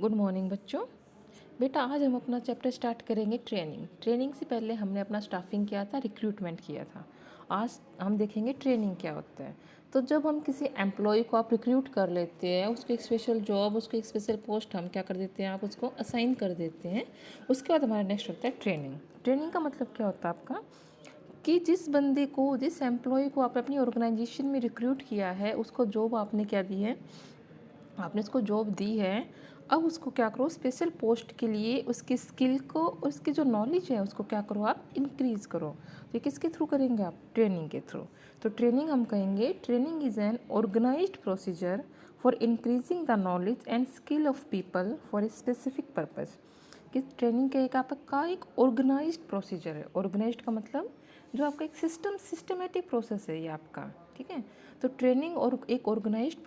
Good morning बच्चों। बेटा आज हम अपना चैप्टर स्टार्ट करेंगे ट्रेनिंग से पहले हमने अपना स्टाफिंग किया था, रिक्रूटमेंट किया था। आज हम देखेंगे ट्रेनिंग क्या होता है। तो जब हम किसी एम्प्लॉय को आप रिक्रूट कर लेते हैं, उसको एक स्पेशल जॉब, उसको एक स्पेशल पोस्ट हम क्या कर देते हैं, आप उसको असाइन कर देते हैं। उसके बाद हमारा नेक्स्ट होता है ट्रेनिंग। ट्रेनिंग का मतलब क्या होता है आपका, कि जिस बंदे को, जिस एम्प्लॉय को आपने अपनी ऑर्गेनाइजेशन में रिक्रूट किया है, उसको जॉब आपने क्या दी है, आपने उसको जॉब दी है। अब उसको क्या करो, स्पेशल पोस्ट के लिए उसकी स्किल को, उसकी जो नॉलेज है उसको क्या करो, आप इंक्रीज़ करो। तो ये किसके थ्रू करेंगे आप, ट्रेनिंग के थ्रू। तो ट्रेनिंग हम कहेंगे, training is an organised procedure for increasing the knowledge and skill of people for a specific purpose. कि ट्रेनिंग का आपका एक ऑर्गेनाइज्ड प्रोसीजर है। ऑर्गेनाइज्ड का मतलब जो आपका एक सिस्टमेटिक प्रोसेस है ये आपका, ठीक है। तो ट्रेनिंग और एक ऑर्गेनाइज्ड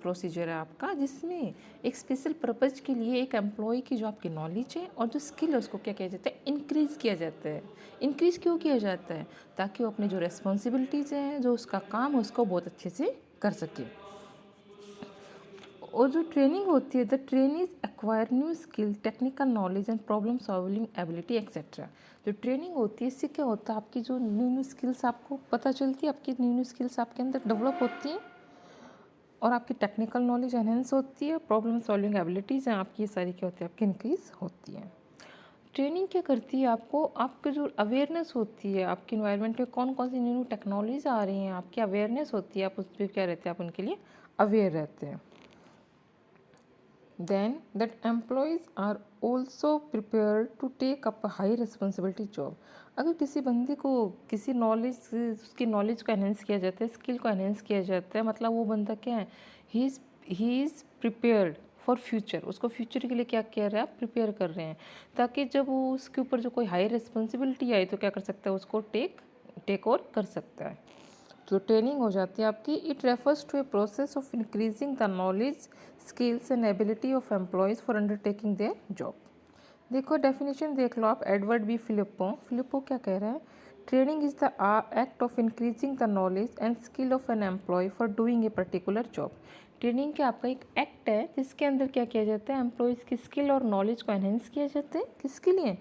प्रोसीजर है आपका, जिसमें एक स्पेशल पर्पज़ के लिए एक एम्प्लॉय की जो आपकी नॉलेज है और जो स्किल है उसको क्या किया जाता है, इंक्रीज़ किया जाता है। इंक्रीज़ क्यों किया जाता है, ताकि वो अपनी जो रेस्पॉन्सिबिलिटीज़ हैं, जो उसका काम है, उसको बहुत अच्छे से कर सके। और जो ट्रेनिंग होती है, the train is acquire new skill, technical knowledge and problem solving ability etcetera. जो ट्रेनिंग होती है इससे क्या होता है, आपकी जो न्यू न्यू स्किल्स आपको पता चलती है, आपकी न्यू न्यू स्किल्स आपके अंदर डेवलप होती हैं और आपकी टेक्निकल नॉलेज एनहेंस होती है, प्रॉब्लम सॉल्विंग एबिलिटीज़ हैं आपकी, ये सारी क्या होती है, आपकी इंक्रीज़ होती है। ट्रेनिंग क्या करती है आपको, आपकी जो अवेयरनेस होती है, आपके इन्वायरमेंट में कौन कौन सी न्यू न्यू टेक्नोलॉजीज आ रही हैं, आपकी अवेयरनेस होती है, आप उस पर क्या रहते हैं, आप उनके लिए अवेयर रहते हैं। Then that employees are also prepared to take up a high responsibility job। अगर किसी बंदे को किसी नॉलेज, उसकी नॉलेज को एनहेंस किया जाता है, स्किल को एनहेंस किया जाता है, मतलब वो बंदा क्या है, he is prepared for future. उसको फ्यूचर के लिए क्या कर रहे हैं, आप प्रिपेयर कर रहे हैं, ताकि जब वो उसके ऊपर जो कोई हाई रिस्पॉन्सिबिलिटी आए तो क्या कर सकता है, उसको टेक ओवर कर सकता है। जो ट्रेनिंग हो जाती है आपकी, it refers to a process of increasing the knowledge, skills and ability of employees for undertaking their job. देखो डेफिनेशन देख लो आप, एडवर्ड बी फिलिप्पो क्या कह रहा है, training is the act of increasing the knowledge and skill of an employee for doing a particular job. Training क्या आपका एक एक्ट है जिसके अंदर क्या किया जाता है, एम्प्लॉयज़ की स्किल और नॉलेज को एनहेंस किया जाता है, किसके लिए,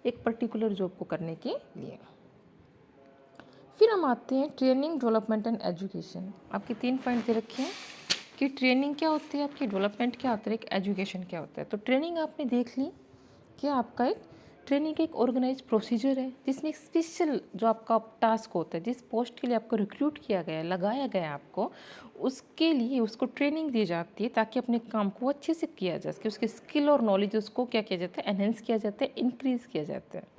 एक पर्टिकुलर जॉब को करने के लिए। फिर हम आते हैं ट्रेनिंग, डेवलपमेंट एंड एजुकेशन। आपके 3 पॉइंट दे रखे हैं कि ट्रेनिंग क्या होती है, आपकी डेवलपमेंट क्या होता है, एक एजुकेशन क्या होता है। तो ट्रेनिंग आपने देख ली कि आपका एक ट्रेनिंग का एक ऑर्गेनाइज प्रोसीजर है, जिसमें एक स्पेशल जो आपका टास्क होता है, जिस पोस्ट के लिए आपको रिक्रूट किया गया है, लगाया गया है आपको, उसके लिए उसको ट्रेनिंग दी जाती है, ताकि अपने काम को अच्छे से किया जा सके, उसकी स्किल और नॉलेज उसको क्या किया जाता है, एनहेंस किया जाता है, इंक्रीज़ किया जाता है।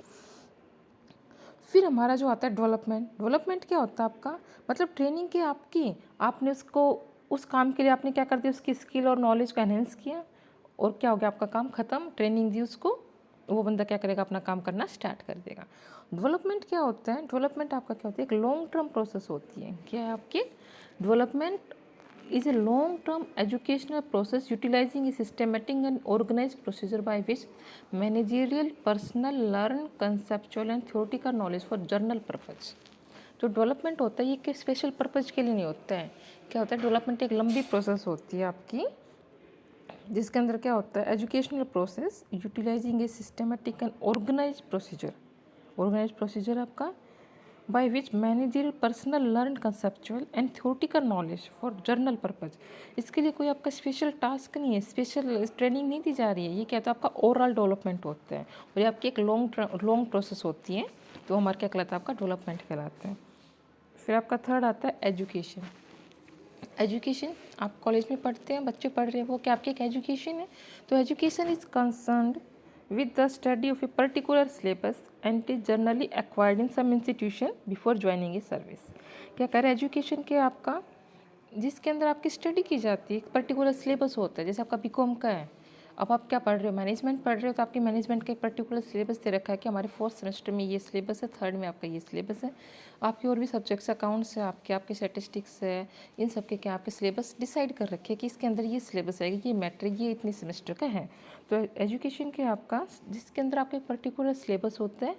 फिर हमारा जो आता है डेवलपमेंट क्या होता है आपका, मतलब ट्रेनिंग की आपकी, आपने उसको उस काम के लिए आपने क्या कर दिया, उसकी स्किल और नॉलेज को एनहेंस किया, और क्या हो गया, आपका काम ख़त्म, ट्रेनिंग दी उसको, वो बंदा क्या करेगा, अपना काम करना स्टार्ट कर देगा। डेवलपमेंट क्या होता है, डेवलपमेंट आपका क्या होता है, एक लॉन्ग टर्म प्रोसेस होती है। क्या है आपकी development is a long-term educational process utilizing a systematic and organized procedure by which managerial personnel learn conceptual and theoretical knowledge for journal purpose। जो डेवलपमेंट होता है ये कि स्पेशल पर्पज़ के लिए नहीं होता है। क्या होता है, डेवलपमेंट एक लंबी प्रोसेस होती है आपकी, जिसके अंदर क्या होता है, educational process utilising a systematic and organise procedure आपका, by which managerial personnel learn conceptual and theoretical knowledge for journal purpose। इसके लिए कोई आपका स्पेशल टास्क नहीं है, स्पेशल ट्रेनिंग नहीं दी जा रही है, ये क्या होता है, आपका ओवरऑल डेवलपमेंट होता है, और ये आपकी एक लॉन्ग प्रोसेस होती है, तो हमारा क्या कहलाता है, आपका डेवलपमेंट कहलाता है। फिर आपका थर्ड आता है एजुकेशन। एजुकेशन आप कॉलेज में पढ़ते हैं, बच्चे पढ़ रहे हैं, वो क्या आपकी एक एजुकेशन है। तो education is concerned with the study of a particular syllabus and is generally acquired in some institution before joining a service। क्या कह रहे हैं, एजुकेशन के आपका जिसके अंदर आपकी स्टडी की जाती है, एक पर्टिकुलर सिलेबस होता है, जैसे आपका बीकॉम का है, अब आप क्या पढ़ रहे हो, मैनेजमेंट पढ़ रहे हो, तो आपके मैनेजमेंट का एक पर्टिकुलर सिलेबस दे रखा है कि हमारे 4th सेमेस्टर में ये सिलेबस है, 3rd में आपका ये सिलेबस है। आपके और भी सब्जेक्ट्स, अकाउंट्स है, आपके स्टैटिस्टिक्स है, इन सब के क्या आपके सिलेबस डिसाइड कर रखे हैं कि इसके अंदर ये सिलेबस है, ये मैट्रिक ये इतने सेमेस्टर का है। तो एजुकेशन के आपका जिसके अंदर आपका एक पर्टिकुलर सिलेबस होता है,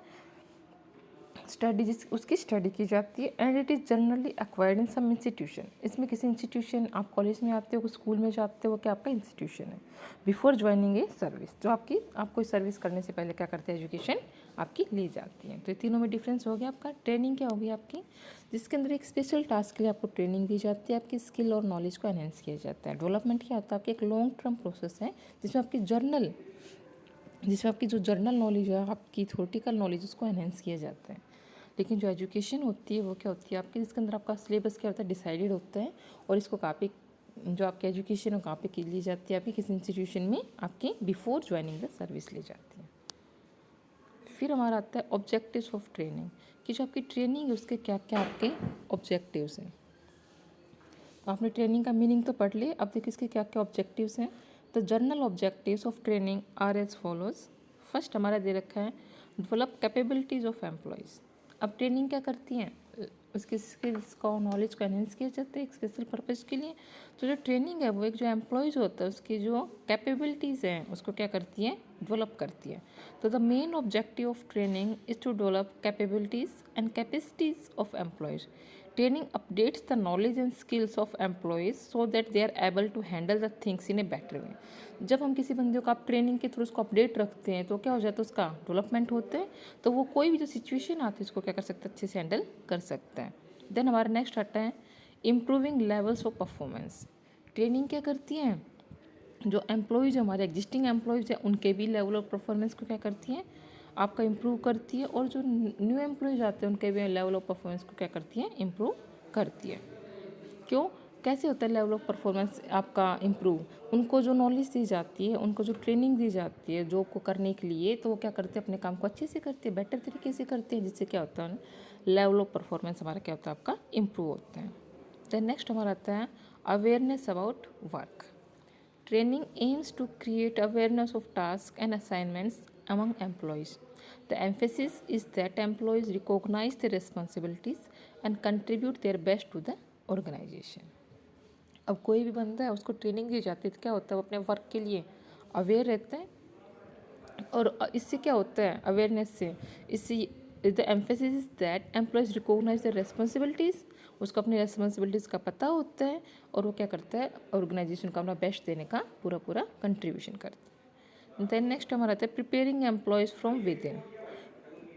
स्टडी जिस उसकी स्टडी की जाती है and it is generally acquired in some institution. इसमें किसी इंस्टीट्यूशन, आप कॉलेज में आते हो, स्कूल में जाते हो, क्या आपका इंस्टीट्यूशन है। बिफोर ज्वाइनिंग ए सर्विस, जो आप कोई सर्विस करने से पहले क्या करते हैं, एजुकेशन आपकी ली जाती है। तो ये तीनों में डिफरेंस हो गया आपका। ट्रेनिंग क्या होगी आपकी, जिसके अंदर एक स्पेशल टास्क के लिए आपको ट्रेनिंग दी जाती है, आपकी स्किल और नॉलेज को एनहेंस किया जाता है। डेवलपमेंट क्या होता है, आपकी एक लॉन्ग टर्म प्रोसेस है जिसमें आपकी जो जर्नल नॉलेज है, आपकी थ्योरेटिकल नॉलेज, उसको एनहेंस किया जाता है। लेकिन जो एजुकेशन होती है वो क्या होती है आपकी, जिसके अंदर आपका सिलेबस क्या होता है, डिसाइडेड होता है, और इसको कहाँ जो आपकी एजुकेशन है कहाँ पे की ली जाती है, आपकी किसी इंस्टीट्यूशन में आपकी बिफोर ज्वाइनिंग द सर्विस ली जाती है। फिर हमारा आता है ऑब्जेक्टिव्स ऑफ ट्रेनिंग, कि जो आपकी ट्रेनिंग है उसके क्या क्या आपके ऑब्जेक्टिव्स हैं। तो आपने ट्रेनिंग का मीनिंग तो पढ़ लिया, अब देखिए इसके क्या क्या ऑब्जेक्टिव्स हैं। तो general objectives of training are as follows. First हमारा दे रखा है डेवलप कैपेबिलिटीज़ ऑफ एम्प्लॉयज़। अब ट्रेनिंग क्या करती हैं, उसकी स्किल्स को, नॉलेज को एनहेंस किया जाता है एक स्पेशल पर्पज़ के लिए। तो जो ट्रेनिंग है वो एक जो एम्प्लॉयज़ होता है उसकी जो कैपेबिलिटीज़ हैं उसको क्या करती है, डेवलप करती है। तो the main objective of training is to develop capabilities and capacities of employees. Training updates the knowledge and skills of employees so that they are able to handle the things in a better way. जब हम किसी बंदे को आप training के through उसको update रखते हैं तो क्या हो जाता है, उसका डेवलपमेंट होता है, तो वो कोई भी जो सिचुएशन आती है उसको क्या कर सकता है, अच्छे से हैंडल कर सकता है। देन हमारा नेक्स्ट आता है improving levels of performance. Training क्या करती है, जो एम्प्लॉयज़ हमारे एग्जिस्टिंग एम्प्लॉयज़ हैं उनके भी लेवल ऑफ परफॉर्मेंस को क्या करती है, आपका इम्प्रूव करती है, और जो न्यू एम्प्लॉयज़ आते हैं उनके भी लेवल ऑफ परफॉर्मेंस को क्या करती है, इम्प्रूव करती है। क्यों, कैसे होता है लेवल ऑफ परफॉर्मेंस आपका इम्प्रूव, उनको जो नॉलेज दी जाती है, उनको जो ट्रेनिंग दी जाती है जॉब को करने के लिए, तो वो क्या करते हैं, अपने काम को अच्छे से करते हैं, बेटर तरीके से करते हैं, जिससे क्या होता है, लेवल ऑफ परफॉर्मेंस हमारा क्या होता है, आपका इम्प्रूव होता है। देन नेक्स्ट हमारा आता है awareness about work. Training aims to create awareness of tasks and assignments among employees. The emphasis is that employees recognize their responsibilities and contribute their best to the organization. अब कोई भी बंदा है उसको training दी जाती है तो क्या होता है, वो अपने वर्क के लिए अवेयर रहता है, और इससे क्या होता है, अवेयरनेस से, इससे the emphasis is that employees recognise the responsibilities, उसको अपनी रिस्पॉन्सिबिलिटीज़ का पता होता है, और वो क्या करता है, ऑर्गेनाइजेशन को अपना बेस्ट देने का पूरा पूरा कंट्रीब्यूशन करता है। देन नेक्स्ट हमारा आता है preparing employees from with in.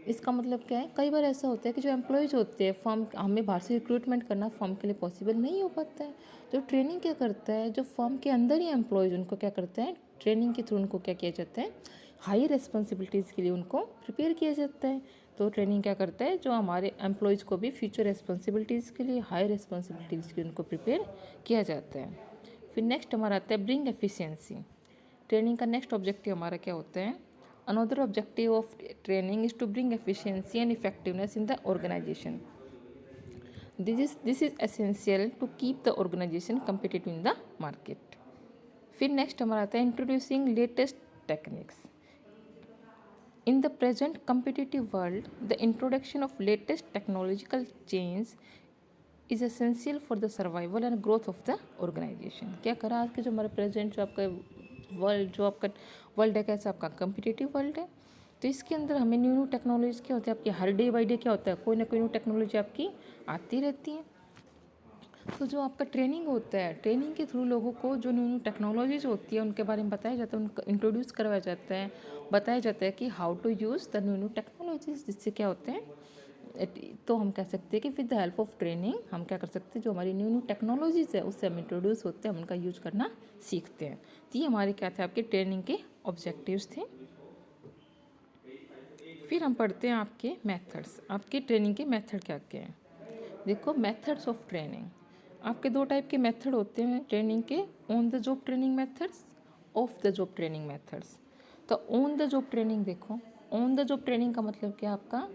इसका मतलब क्या है, कई बार ऐसा होता है कि जो एम्प्लॉयज़ होते हैं फर्म, हमें बाहर से रिक्रूटमेंट करना फर्म के लिए पॉसिबल नहीं हो पाता है, तो ट्रेनिंग क्या करता है, जो फर्म के अंदर ही एम्प्लॉयज़ उनको क्या करता है, ट्रेनिंग के थ्रू उनको क्या किया जाता है, हाई रिस्पॉन्सिबिलिटीज़ के लिए उनको प्रिपेयर किया जाता है। तो ट्रेनिंग क्या करता है, जो हमारे एम्प्लॉयज़ को भी फ्यूचर रिस्पॉन्सिबिलिटीज़ के लिए, हाई रिस्पॉन्सिबिलिटीज़ के लिए उनको प्रिपेयर किया जाता है। फिर नेक्स्ट हमारा आता है ब्रिंग एफिशिएंसी। ट्रेनिंग का नेक्स्ट ऑब्जेक्टिव हमारा क्या होता है, another objective of training is to bring efficiency and effectiveness in the organisation. This is essential to keep the organisation competitive in the market. फिर नेक्स्ट हमारा आता है introducing latest techniques. In the present competitive world, the introduction of latest technological change is essential for the survival and growth of the organization. क्या करा आज के जो हमारे प्रेजेंट जो आपका वर्ल्ड है, कैसा आपका कम्पिटिटिव वर्ल्ड है, तो इसके अंदर हमें न्यू न्यू टेक्नोलॉजी क्या होती है आपकी, हर डे बाई डे क्या होता है, कोई ना कोई न्यू टेक्नोलॉजी आपकी आती रहती है। तो जो आपका ट्रेनिंग होता है, ट्रेनिंग के थ्रू लोगों को जो न्यू न्यू टेक्नोलॉजीज होती है उनके बारे में बताया जाता है, उनको इंट्रोड्यूस करवाया जाता है, बताया जाता है कि how to use the new new technologies, जिससे क्या होते हैं, तो हम कह सकते हैं कि with the help of training हम क्या कर सकते हैं, जो हमारी न्यू न्यू टेक्नोलॉजीज है उससे हम इंट्रोड्यूस होते हैं, हम उनका यूज करना सीखते हैं। तो ये हमारे क्या थे, आपके ट्रेनिंग के ऑब्जेक्टिव्स थे। फिर हम पढ़ते हैं आपके मेथड्स, आपके ट्रेनिंग के मेथड क्या क्या हैं। देखो मेथड्स ऑफ ट्रेनिंग, आपके दो टाइप के मेथड होते हैं ट्रेनिंग के, on the job training methods, of the job training methods. तो ऑन द जॉब ट्रेनिंग देखो, ऑन द जॉब ट्रेनिंग का मतलब क्या आपका,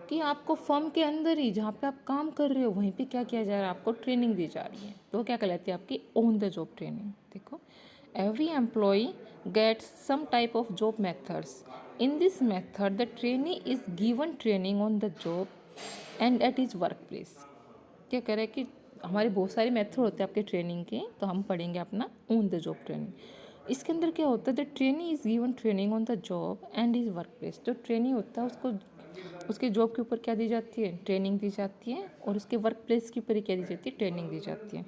कि आपको फर्म के अंदर ही जहाँ पे आप काम कर रहे हो वहीं पे क्या किया जा रहा है, आपको ट्रेनिंग दी जा रही है, तो क्या कहलाती है आपकी ऑन द जॉब ट्रेनिंग। देखो every employee gets some type of job methods. In this method the trainee is given training on the job and at his workplace. क्या कह रहा है कि हमारे बहुत सारे मेथड होते हैं आपके ट्रेनिंग के, तो हम पढ़ेंगे अपना ऑन द जॉब ट्रेनिंग। इसके अंदर क्या होता है, the trainee is given training on the job and is work place. जो ट्रेनी होता है उसको उसके जॉब के ऊपर क्या दी जाती है, ट्रेनिंग दी जाती है, और उसके वर्क प्लेस के ऊपर ही क्या दी जाती है, ट्रेनिंग दी जाती है।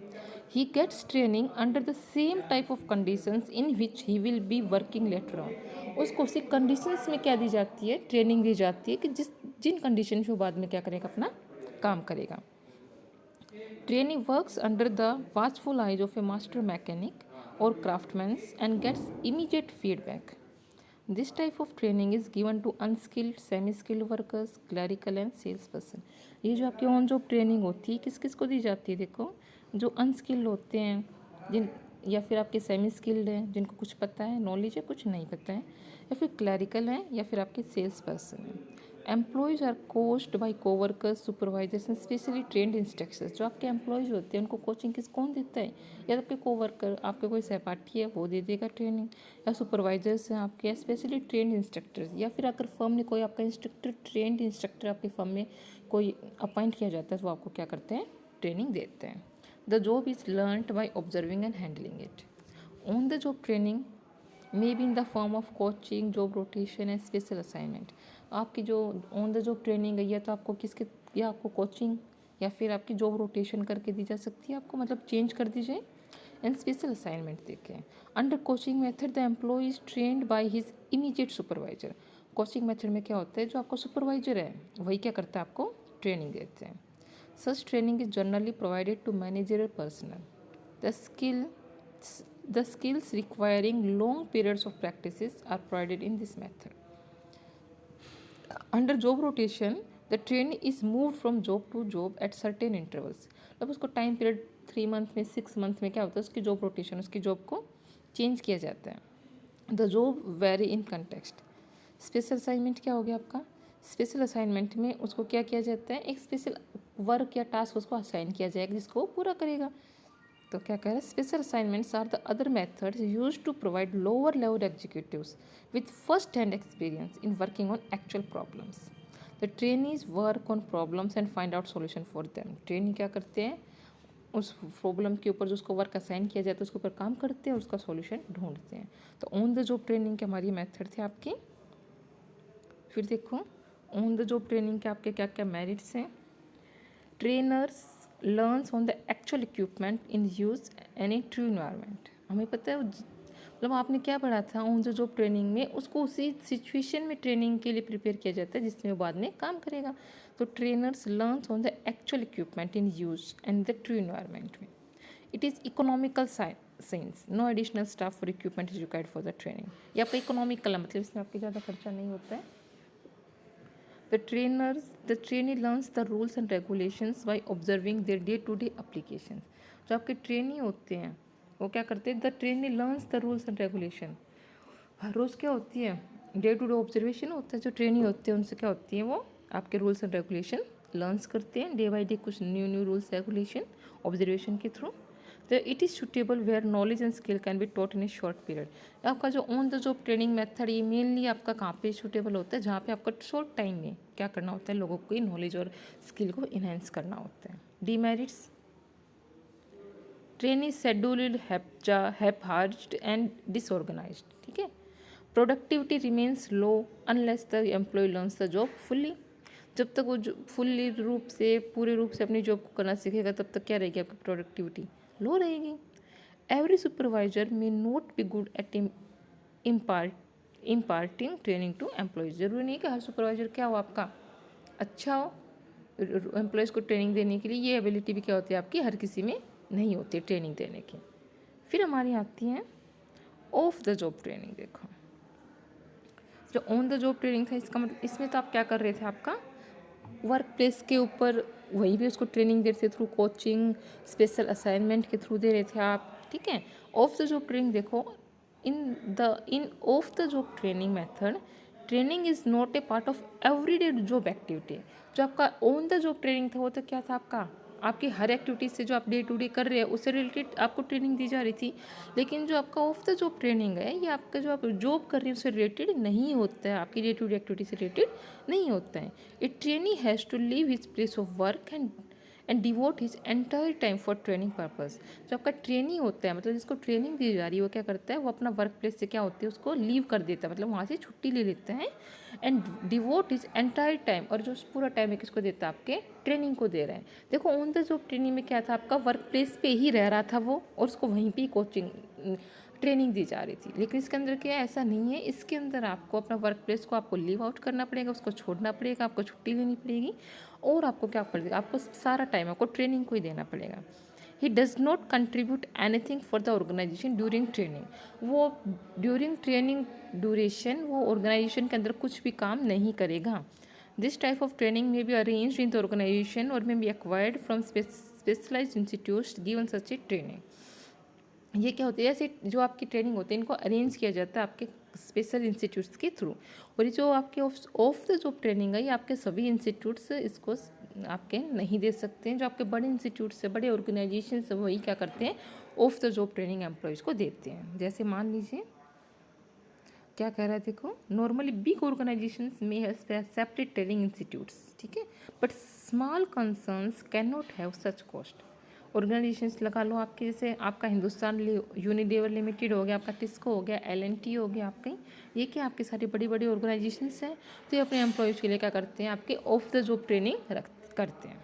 He gets training under the same type of conditions in which he will be working later on. उसको उसी कंडीशंस में क्या दी जाती है, ट्रेनिंग दी जाती है कि जिन कंडीशन में वो बाद में क्या करेगा, अपना काम करेगा। Trainee works under the watchful eyes of a master mechanic or craftsman and gets immediate feedback. This type of training is given to unskilled, semi-skilled workers, clerical and sales person. ये जो आपकी ऑन जॉब ट्रेनिंग होती है किस किस को दी जाती है, देखो जो अनस्किल्ड होते हैं, जिन या फिर आपके सेमी स्किल्ड हैं, जिनको कुछ पता है, नॉलेज है, कुछ नहीं पता है, या फिर क्लैरिकल हैं, या फिर आपके सेल्स पर्सन हैं। Employees are coached by coworkers, supervisors and specially trained instructors. जो आपके एम्प्लॉयज़ होते हैं उनको कोचिंग कौन देता है, या आपके कोवर्कर, आपके कोई सहपाठी है वो दे देगा ट्रेनिंग, या सुपरवाइजर्स हैं आपके, स्पेशली ट्रेंड इंस्ट्रक्टर्स, या फिर अगर फर्म ने कोई आपका इंस्ट्रक्टर, ट्रेंड इंस्ट्रक्टर आपकी फर्म में कोई अपॉइंट किया जाता है तो वो आपको क्या करते हैं, ट्रेनिंग देते हैं। The job is learned by observing and handling it. On the job training may be in the form of coaching, job rotation and special assignment. आपकी जो ऑन द जॉब ट्रेनिंग है, या तो आपको किसके, या आपको कोचिंग, या फिर आपकी जॉब रोटेशन करके दी जा सकती है आपको, मतलब चेंज कर दी जाए, एंड स्पेशल असाइनमेंट देखे। Under coaching method the employee is trained by his immediate supervisor. Coaching method में क्या होता है, जो आपका सुपरवाइजर है वही क्या करता है, आपको ट्रेनिंग देते हैं। Such training is generally provided to managerial personnel. The skills requiring long periods of practices are provided in this method. Under job rotation, the trainee is moved from job to job at certain intervals. अब उसको time period 3 month में, 6 month में क्या होता है, उसकी job rotation, उसकी job को चेंज किया जाता है। The job very in context. Special assignment क्या हो गया आपका, स्पेशल असाइनमेंट में उसको क्या किया जाता है, एक स्पेशल वर्क या टास्क उसको असाइन किया जाएगा जिसको वो पूरा करेगा। तो क्या कह रहे हैं, special assignments are the other methods use to provide lower level executives with first hand experience in working on actual problems. The trainees work on problems and find out solution for them. Trainee क्या करते हैं, उस problem के ऊपर जो उसको work assign किया जाता है उसके ऊपर काम करते हैं और उसका सॉल्यूशन ढूंढते हैं। तो ऑन द जॉब ट्रेनिंग के हमारी मेथड थे आपकी। फिर देखो ऑन द जॉब ट्रेनिंग के आपके क्या क्या मेरिट्स हैं। Trainers learns on the actual equipment in use an a true environment. हमें पता है, मतलब आपने क्या पढ़ा था ऑन द जॉब ट्रेनिंग में, उसको उसी सिचुएशन में ट्रेनिंग के लिए प्रिपेयर किया जाता है जिसमें वो बाद में काम करेगा। तो trainers learns on the actual equipment in use and the true environment में। It is economical science, no additional staff for equipment is required for the training. ये आपका इकोनॉमिकल है, मतलब इसमें आपके ज़्यादा खर्चा नहीं होता है। The trainee learns the rules and regulations by observing their day-to-day applications. जो आपके ट्रेनी होते हैं वो क्या करते हैं, the trainee learns the rules and regulation. हर रोज़ क्या होती है, डे टू डे ऑब्जर्वेशन होता है। जो ट्रेनी होते हैं उनसे क्या होती है, वो आपके रूल्स एंड रेगुलेशन लर्न्स करते हैं डे बाई डे, कुछ न्यू रूल्स रेगुलेशन ऑब्जर्वेशन के थ्रू। तो it is suitable where knowledge and skill can be taught in a short period. आपका जो on the job training method ये mainly आपका कहाँ पे सुटेबल होता है, जहाँ पे आपका शॉर्ट टाइम में क्या करना होता है, लोगों की नॉलेज और स्किल को इन्हेंस करना होता है। Demerits, training scheduled haphazard and disorganized. ठीक है। Productivity remains low unless the employee learns the job fully. जब तक वो फुल्ली रूप से, पूरे रूप से अपनी जॉब को करना सीखेगा तब तक क्या रहेगी, आपकी प्रोडक्टिविटी लो रहेगी। Every supervisor may not be good at imparting training to employees. ज़रूरी नहीं कि हर सुपरवाइजर क्या हो आपका अच्छा हो एम्प्लॉयज़ को ट्रेनिंग देने के लिए। ये एबिलिटी भी क्या होती है आपकी, हर किसी में नहीं होती ट्रेनिंग देने की। फिर हमारी आती है ऑफ द जॉब ट्रेनिंग। देखो जो ऑन द जॉब ट्रेनिंग था इसका मतलब, इसमें तो आप क्या कर रहे थे, आपका वर्क प्लेस के ऊपर वही भी उसको ट्रेनिंग दे रहे थे थ्रू कोचिंग, स्पेशल असाइनमेंट के थ्रू दे रहे थे आप। ठीक है। ऑफ द जॉब ट्रेनिंग देखो, in off the job training method training is not a part of everyday job activity. जो आपका ऑन द जॉब ट्रेनिंग था वो तो क्या था, आपका आपकी हर एक्टिविटीज़ से जो आप डे टू डे कर रहे हैं उससे रिलेटेड आपको ट्रेनिंग दी जा रही थी। लेकिन जो आपका ऑफ द जॉब ट्रेनिंग है, ये आपका जो आप जॉब कर रहे हैं उससे रिलेटेड नहीं होता है, आपकी डे टू डे एक्टिविटी से रिलेटेड नहीं होता है। A trainee has to leave his place of work and devote his entire time for training purpose. जो आपका ट्रेनिंग होता है, मतलब जिसको ट्रेनिंग दी जा रही है, वो क्या करता है, वो अपना वर्क प्लेस से क्या होती है, उसको लीव कर देता है, मतलब वहाँ से छुट्टी ले लेता है। And devote his entire time, और जो पूरा टाइम है किसको देता है, आपके ट्रेनिंग को दे रहे हैं। देखो ऑन द जॉब ट्रेनिंग में क्या था, आपका वर्क प्लेस पे ही रह रहा था वो, और उसको वहीं पे ही कोचिंग ट्रेनिंग दी जा रही थी। लेकिन इसके अंदर क्या है, ऐसा नहीं है। इसके अंदर आपको अपना वर्क प्लेस को आपको लीव आउट करना पड़ेगा, उसको छोड़ना पड़ेगा, आपको छुट्टी लेनी पड़ेगी, और आपको क्या पड़ेगा, आपको सारा टाइम आपको ट्रेनिंग को ही देना पड़ेगा। He does not contribute anything for the organization during training. वो ड्यूरिंग ट्रेनिंग ड्यूरेशन वो ऑर्गेनाइजेशन के अंदर कुछ भी काम नहीं करेगा। This type of training may be arranged in the organization or may be acquired from specialized institutes given such a training. ये क्या होती है, ऐसे जो आपकी ट्रेनिंग होती है इनको अरेंज किया जाता है आपके स्पेशल इंस्टीट्यूट्स के थ्रू। और ये जो आपके ऑफ द जॉब ट्रेनिंग है, ये आपके सभी इंस्टीट्यूट्स इसको आपके नहीं दे सकते हैं। जो आपके बड़े इंस्टीट्यूट्स है, बड़े ऑर्गेनाइजेशन है, वही क्या करते हैं, of the job training employees को देते हैं। जैसे मान लीजिए क्या कह रहा है, देखो नॉर्मली बिग ऑर्गेनाइजेशंस में हैव सेपरेट ट्रेनिंग इंस्टीट्यूट्स, ठीक है, but small concerns can not have such cost. Organisations लगा लो आपके, जैसे आपका हिंदुस्तान यूनिलीवर लिमिटेड हो गया, आपका टिस्को हो गया, L&T हो गया, आपके ये क्या आपकी सारी बड़ी बड़ी ऑर्गेनाइजेशंस हैं, तो ये अपने एम्प्लॉयज़ के लिए क्या करते हैं, आपके ऑफ द जॉब ट्रेनिंग करते हैं।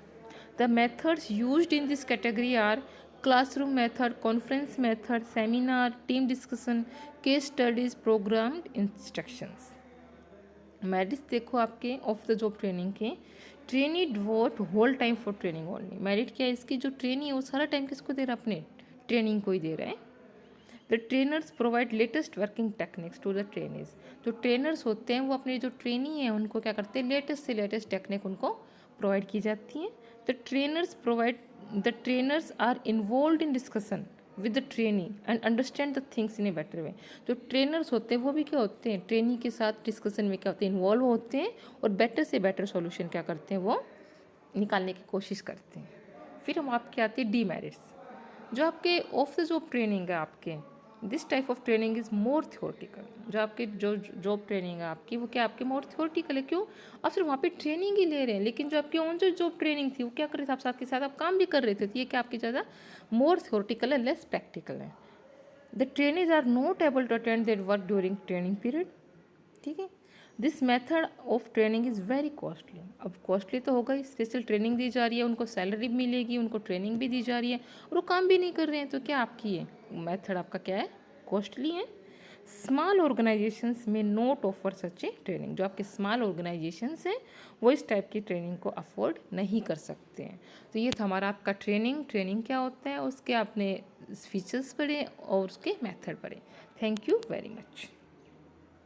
The methods used in this category are classroom method, conference method, seminar, team discussion, case studies, programmed instructions. Merits देखो आपके ऑफ द जॉब ट्रेनिंग के, trainee devote whole time for training only. Merit क्या है इसकी, जो trainee है वो सारा टाइम किसको दे रहा है, अपने ट्रेनिंग को ही दे रहा है। The trainers provide latest working techniques to the trainees. जो ट्रेनर्स होते हैं वो अपने जो ट्रेनी है उनको क्या करते हैं, लेटेस्ट से लेटेस्ट टेक्निक उनको प्रोवाइड की जाती हैं। The trainers are involve in discussion with the trainee and understand the things in a better way. जो ट्रेनर्स होते हैं वो भी क्या होते हैं, ट्रेनी के साथ डिस्कशन में क्या होते हैं, इन्वॉल्व होते हैं, और बेटर से बेटर सॉल्यूशन क्या करते हैं, वो निकालने की कोशिश करते हैं। फिर हम आपके आते हैं डीमेरिट्स। जो आपके ऑफ द जॉब ट्रेनिंग है आपके, this type of training is more theoretical. जो आपके जो जॉब ट्रेनिंग है आपकी, वो क्या आपके मोर थियोरटिकल है। क्यों, आप सिर्फ वहाँ पे ट्रेनिंग ही ले रहे हैं, लेकिन जो आपकी ऑन जो जॉब ट्रेनिंग थी वो क्या कर रहे थे, आप साथ के साथ आप काम भी कर रहे थे, तो ये क्या आपकी ज़्यादा मोर थियोरटिकल है, लेस प्रैक्टिकल है। The trainees are not able to attend their work during training period, ठीक है। This method of training is very costly. अब कॉस्टली तो होगा ही, स्पेशल ट्रेनिंग दी जा रही है, उनको सैलरी भी मिलेगी, उनको ट्रेनिंग भी दी जा रही है, और वो काम भी नहीं कर रहे हैं, तो क्या आपकी ये मेथड आपका क्या है, कॉस्टली है। स्मॉल ऑर्गेनाइजेशंस में note offer such a training. जो आपके स्मॉल ऑर्गेनाइजेशंस हैं वो इस टाइप की ट्रेनिंग को अफोर्ड नहीं कर सकते हैं। तो ये था हमारा आपका ट्रेनिंग क्या होता है, उसके आपने फीचर्स पढ़े और उसके मेथड पढ़े। Thank you very much.